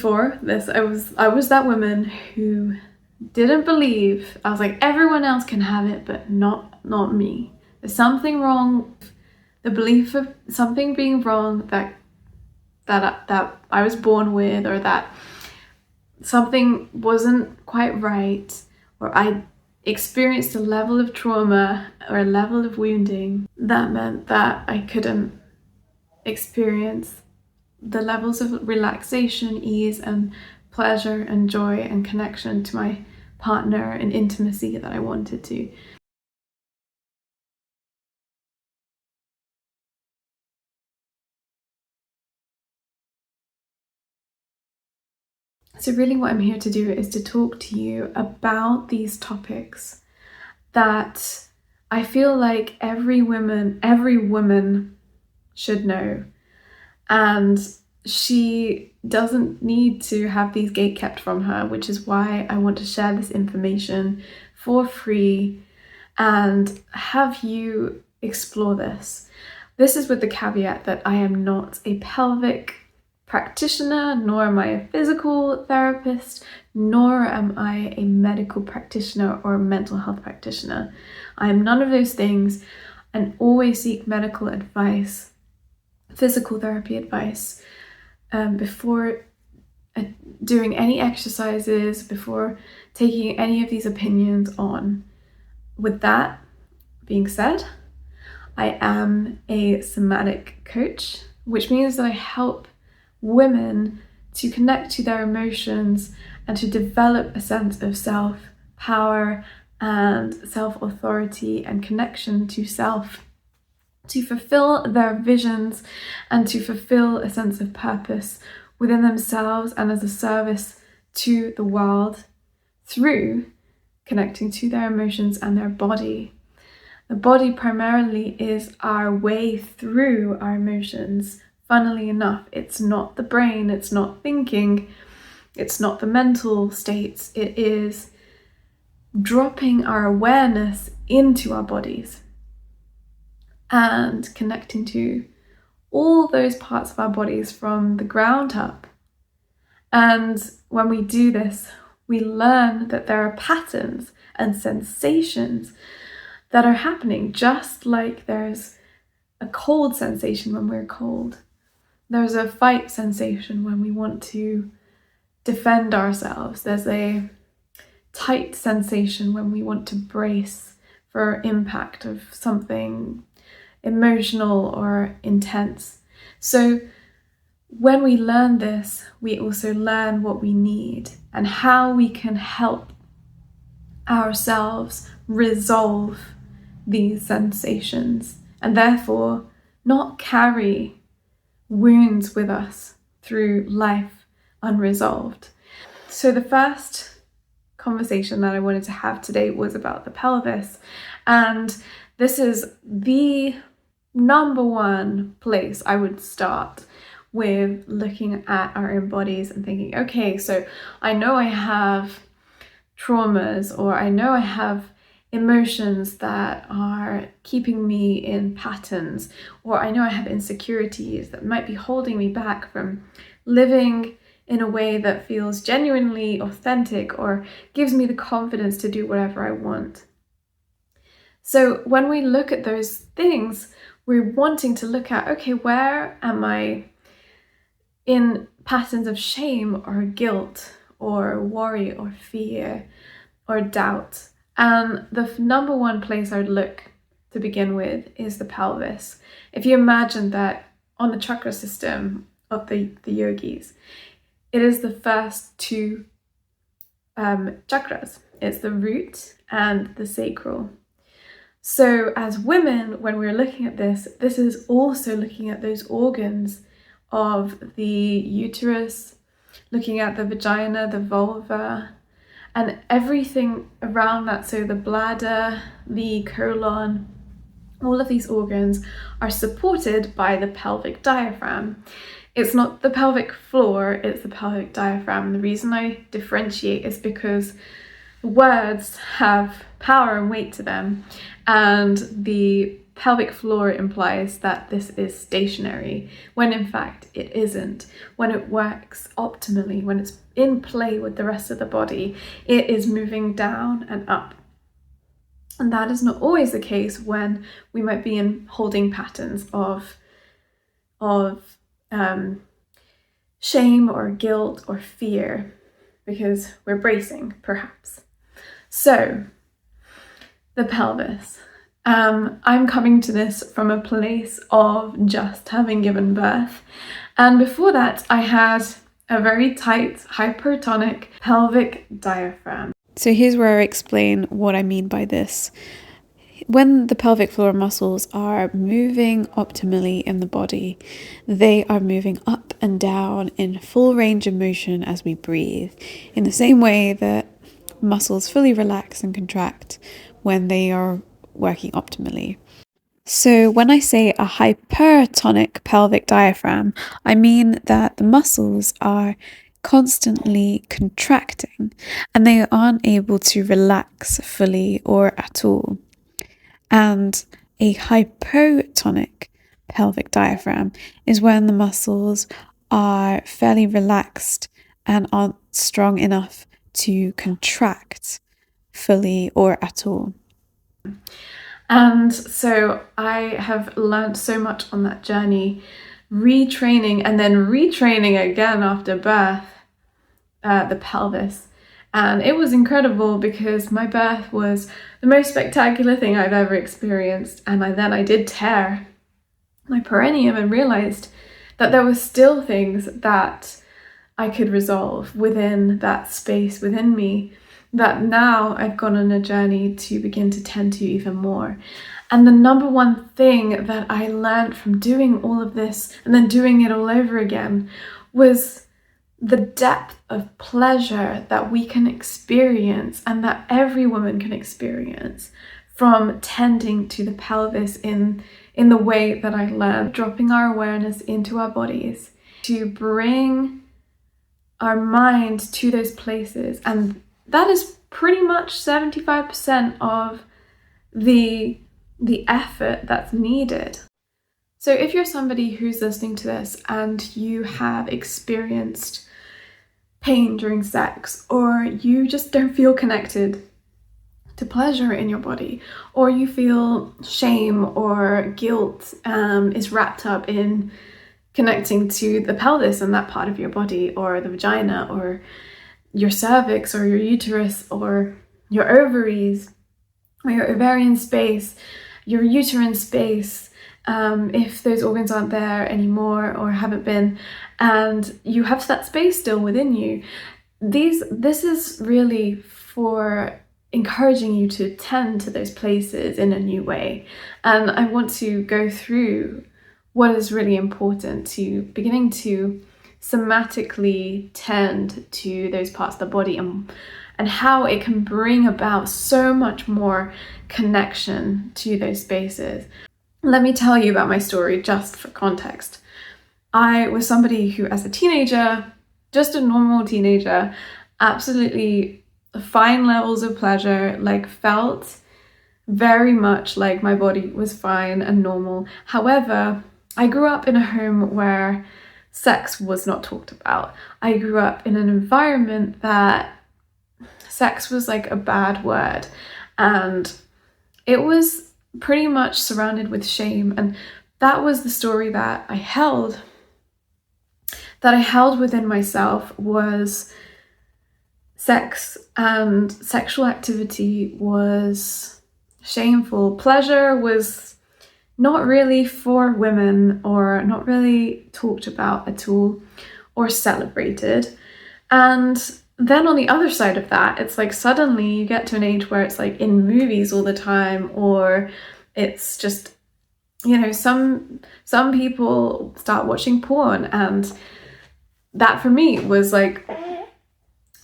before this, I was that woman who didn't believe. I was like, everyone else can have it, but not me. There's something wrong. The belief of something being wrong that I was born with, or that something wasn't quite right, or I experienced a level of trauma or a level of wounding that meant that I couldn't experience the levels of relaxation, ease, and pleasure and joy and connection to my partner and intimacy that I wanted to. So really what I'm here to do is to talk to you about these topics that I feel like every woman should know. And she doesn't need to have these gate kept from her, which is why I want to share this information for free and have you explore this. This is with the caveat that I am not a pelvic practitioner, nor am I a physical therapist, nor am I a medical practitioner or a mental health practitioner. I am none of those things, and always seek medical advice, physical therapy advice, before doing any exercises, before taking any of these opinions on. With that being said, I am a somatic coach, which means that I help women to connect to their emotions and to develop a sense of self-power and self-authority and connection to self, to fulfill their visions and to fulfill a sense of purpose within themselves and as a service to the world through connecting to their emotions and their body. The body primarily is our way through our emotions. Funnily enough, it's not the brain, it's not thinking, it's not the mental states, it is dropping our awareness into our bodies and connecting to all those parts of our bodies from the ground up. And when we do this, we learn that there are patterns and sensations that are happening, just like there's a cold sensation when we're cold. There's a fight sensation when we want to defend ourselves. There's a tight sensation when we want to brace for impact of something emotional or intense. So when we learn this, we also learn what we need and how we can help ourselves resolve these sensations and therefore not carry wounds with us through life unresolved. So the first conversation that I wanted to have today was about the pelvis, and this is the number one place I would start with looking at our own bodies and thinking, okay, so I know I have traumas, or I know I have emotions that are keeping me in patterns, or I know I have insecurities that might be holding me back from living in a way that feels genuinely authentic or gives me the confidence to do whatever I want. So when we look at those things, we're wanting to look at, okay, where am I in patterns of shame or guilt or worry or fear or doubt? And the number one place I would look to begin with is the pelvis. If you imagine that on the chakra system of the yogis, it is the first two chakras. It's the root and the sacral. So as women, when we're looking at this, this is also looking at those organs of the uterus, looking at the vagina, the vulva, and everything around that. So the bladder, the colon, all of these organs are supported by the pelvic diaphragm. It's not the pelvic floor, it's the pelvic diaphragm. The reason I differentiate is because words have power and weight to them, and the pelvic floor implies that this is stationary, when in fact it isn't. When it works optimally, when it's in play with the rest of the body, it is moving down and up. And that is not always the case when we might be in holding patterns of shame or guilt or fear, because we're bracing, perhaps. So, the pelvis. I'm coming to this from a place of just having given birth. And before that, I had a very tight, hypertonic pelvic diaphragm. So here's where I explain what I mean by this. When the pelvic floor muscles are moving optimally in the body, they are moving up and down in full range of motion as we breathe, in the same way that muscles fully relax and contract when they are working optimally. So when I say a hypertonic pelvic diaphragm, I mean that the muscles are constantly contracting and they aren't able to relax fully or at all. And a hypotonic pelvic diaphragm is when the muscles are fairly relaxed and aren't strong enough to contract fully or at all. And so I have learned so much on that journey, retraining and then retraining again after birth, the pelvis. And it was incredible because my birth was the most spectacular thing I've ever experienced. And I did tear my perineum and realized that there were still things that I could resolve within that space within me, that now I've gone on a journey to begin to tend to even more. And the number one thing that I learned from doing all of this and then doing it all over again was the depth of pleasure that we can experience and that every woman can experience from tending to the pelvis in the way that I learned, dropping our awareness into our bodies to bring our mind to those places. And that is pretty much 75% of the effort that's needed. So if you're somebody who's listening to this and you have experienced pain during sex, or you just don't feel connected to pleasure in your body, or you feel shame or guilt is wrapped up in connecting to the pelvis and that part of your body, or the vagina, or your cervix, or your uterus, or your ovaries, or your ovarian space, your uterine space, if those organs aren't there anymore or haven't been, and you have that space still within you, this is really for encouraging you to tend to those places in a new way. And I want to go through what is really important to beginning to somatically tend to those parts of the body, and how it can bring about so much more connection to those spaces. Let me tell you about my story just for context. I was somebody who, as a teenager, just a normal teenager, absolutely fine levels of pleasure, like felt very much like my body was fine and normal. However, I grew up in a home where sex was not talked about. I grew up in an environment that sex was like a bad word, and it was pretty much surrounded with shame. And that was the story that I held within myself, was sex and sexual activity was shameful. Pleasure was not really for women, or not really talked about at all or celebrated. And then on the other side of that, it's like suddenly you get to an age where it's like in movies all the time, or it's just, you know, some people start watching porn, and that for me was like,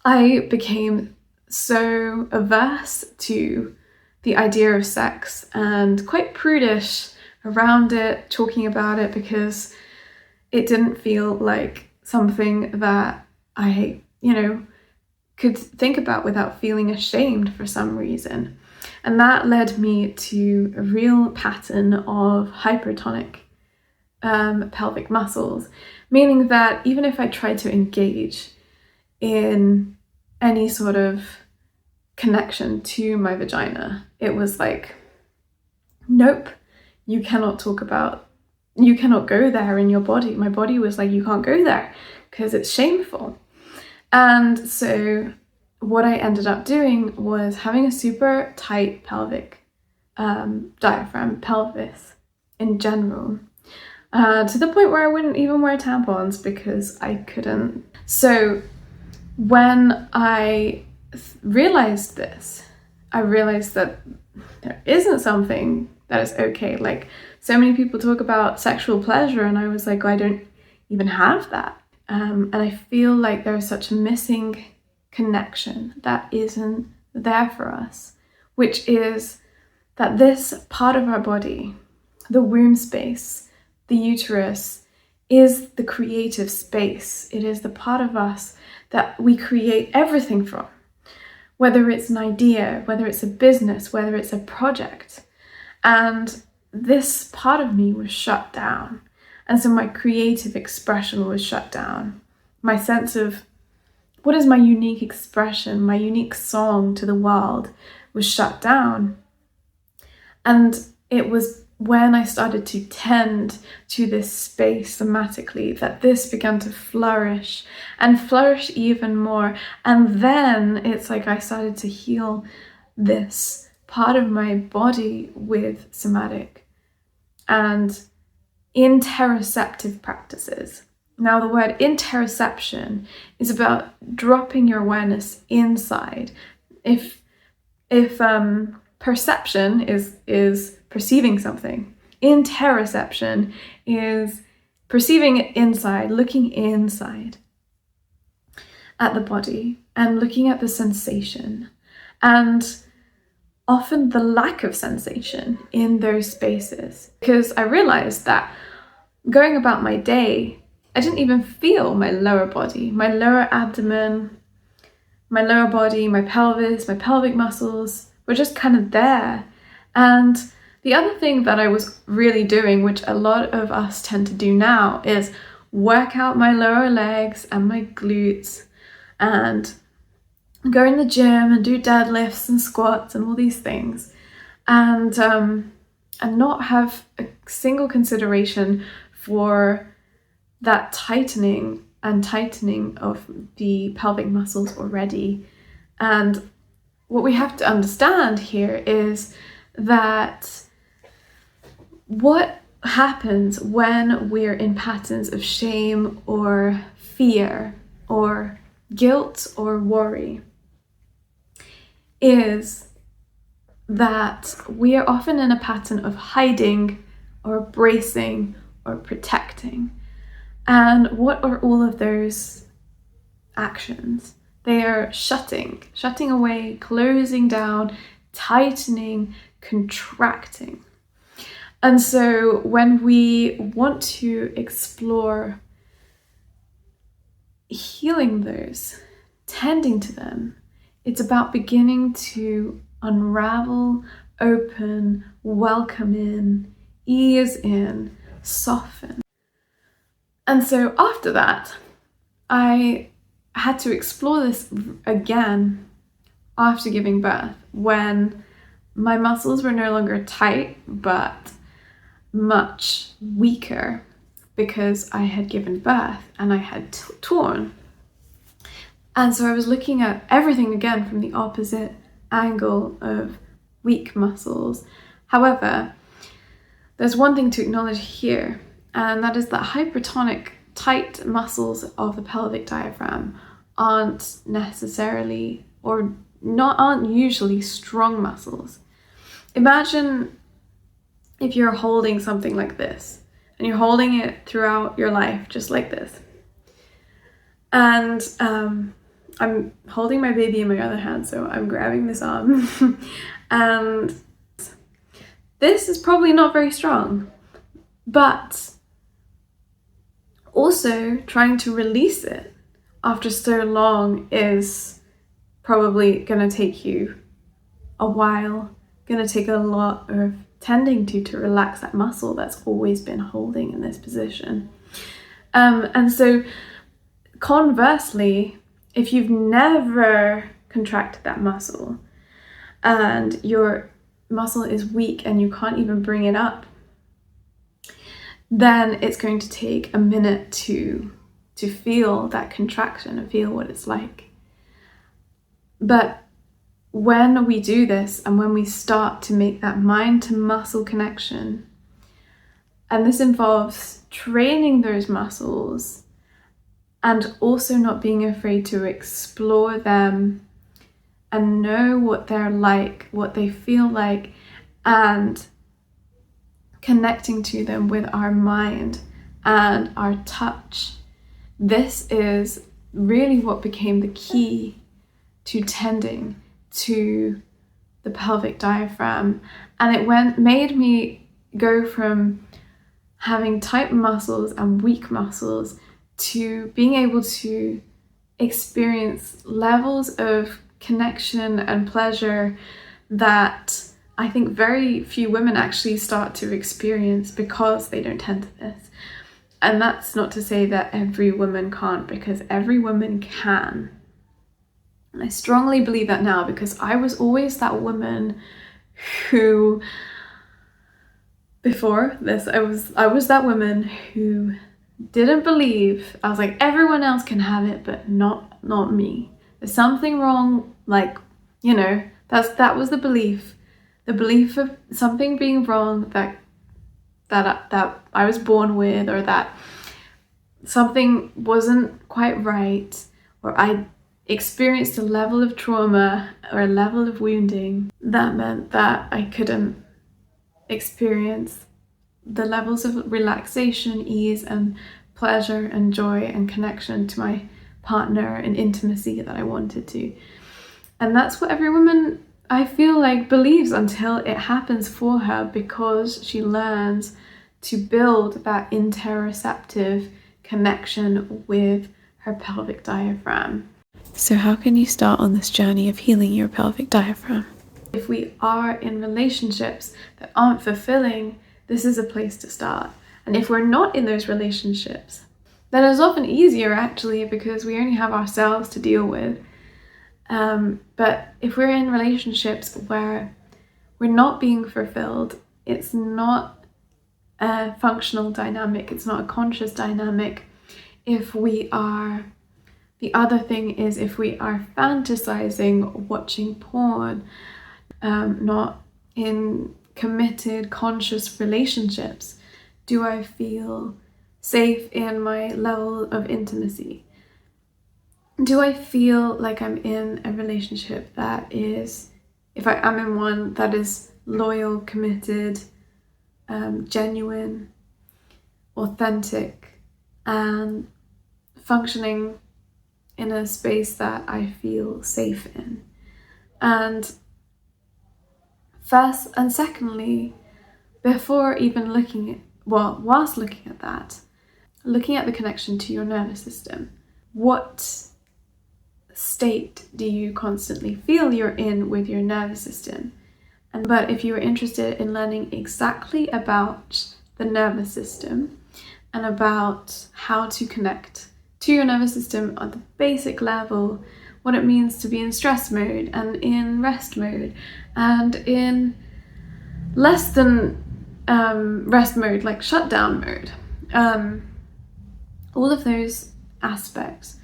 I became so averse to the idea of sex and quite prudish around it, talking about it, because it didn't feel like something that I, could think about without feeling ashamed for some reason. And that led me to a real pattern of hypertonic pelvic muscles, meaning that even if I tried to engage in any sort of connection to my vagina, it was like, nope, you cannot go there in your body. My body was like, you can't go there because it's shameful. And so what I ended up doing was having a super tight pelvic diaphragm, pelvis in general, to the point where I wouldn't even wear tampons because I couldn't. So when I realized this, I realized that there isn't something that is okay. Like, so many people talk about sexual pleasure, and I was like, I don't even have that. And I feel like there's such a missing connection that isn't there for us, which is that this part of our body, the womb space, the uterus, is the creative space. It is the part of us that we create everything from, whether it's an idea, whether it's a business, whether it's a project. And this part of me was shut down. And so my creative expression was shut down. My sense of what is my unique expression, my unique song to the world was shut down. And it was when I started to tend to this space somatically that this began to flourish and flourish even more. And then it's like I started to heal this part of my body with somatic and interoceptive practices. Now, the word interoception is about dropping your awareness inside. If perception is perceiving something, interoception is perceiving it inside, looking inside at the body and looking at the sensation, and often the lack of sensation in those spaces. Because I realized that going about my day, I didn't even feel my lower body, my lower abdomen, my lower body, my pelvis, my pelvic muscles were just kind of there. And the other thing that I was really doing, which a lot of us tend to do now, is work out my lower legs and my glutes and go in the gym and do deadlifts and squats and all these things, and not have a single consideration for that tightening of the pelvic muscles already. And what we have to understand here is that what happens when we're in patterns of shame or fear or guilt or worry is that we are often in a pattern of hiding or bracing or protecting. And what are all of those actions? They are shutting away, closing down, tightening, contracting. And so when we want to explore healing those, tending to them, it's about beginning to unravel, open, welcome in, ease in, soften. And so after that, I had to explore this again after giving birth, when my muscles were no longer tight, but much weaker because I had given birth and I had torn. And so I was looking at everything again from the opposite angle of weak muscles. However, there's one thing to acknowledge here, and that is that hypertonic, tight muscles of the pelvic diaphragm aren't necessarily or aren't usually strong muscles. Imagine if you're holding something like this and you're holding it throughout your life just like this. And I'm holding my baby in my other hand, so I'm grabbing this arm. And this is probably not very strong, but also trying to release it after so long is probably going to take you a while going to take a lot of tending to relax that muscle that's always been holding in this position. And so conversely, if you've never contracted that muscle and your muscle is weak and you can't even bring it up, then it's going to take a minute to feel that contraction and feel what it's like. But when we do this and when we start to make that mind to muscle connection, and this involves training those muscles and also not being afraid to explore them and know what they're like, what they feel like, and connecting to them with our mind and our touch. This is really what became the key to tending to the pelvic diaphragm, and it made me go from having tight muscles and weak muscles to being able to experience levels of connection and pleasure that I think very few women actually start to experience because they don't tend to this. And that's not to say that every woman can't, because every woman can. And I strongly believe that now, because I was always that woman who, before this, I was that woman who didn't believe. I was like, everyone else can have it, but not me. There's something wrong, like, you know, that was the belief of something being wrong that I was born with, or that something wasn't quite right, or I experienced a level of trauma or a level of wounding that meant that I couldn't experience the levels of relaxation, ease, and pleasure and joy and connection to my partner and intimacy that I wanted to. And that's what every woman, I feel like, believes until it happens for her, because she learns to build that interoceptive connection with her pelvic diaphragm. So how can you start on this journey of healing your pelvic diaphragm? If we are in relationships that aren't fulfilling, this is a place to start. And if we're not in those relationships, then it's often easier actually, because we only have ourselves to deal with. But if we're in relationships where we're not being fulfilled, it's not a functional dynamic, it's not a conscious dynamic. The other thing is, if we are fantasizing, watching porn, not in committed, conscious relationships, do I feel safe in my level of intimacy? Do I feel like I'm in a relationship that is, if I am in one that is loyal, committed, genuine, authentic, and functioning in a space that I feel safe in? And first and secondly, before even whilst looking at that, looking at the connection to your nervous system, what state do you constantly feel you're in with your nervous system? But if you are interested in learning exactly about the nervous system and about how to connect to your nervous system on the basic level, what it means to be in stress mode and in rest mode and in less than rest mode, like shutdown mode, all of those aspects,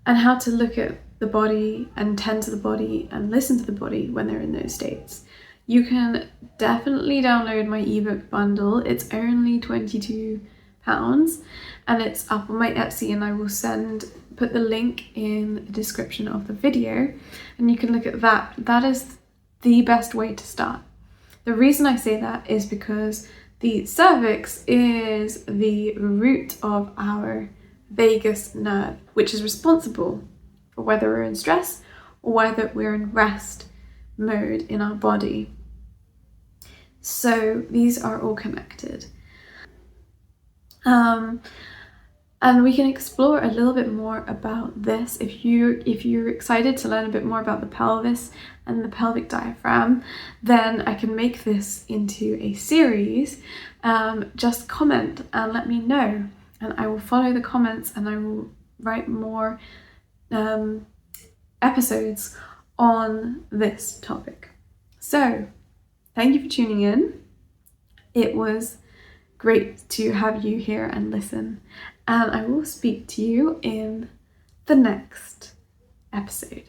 and how to look at the body and tend to the body and listen to the body when they're in those states, you can definitely download my ebook bundle. It's only £22 and it's up on my Etsy, and I will put the link in the description of the video, and you can look at that. That is the best way to start. The reason I say that is because the cervix is the root of our vagus nerve, which is responsible for whether we're in stress or whether we're in rest mode in our body. So these are all connected. And we can explore a little bit more about this. If you're excited to learn a bit more about the pelvis and the pelvic diaphragm, then I can make this into a series. Just comment and let me know, and I will follow the comments and I will write more episodes on this topic. So thank you for tuning in. It was great to have you here and listen, and I will speak to you in the next episode.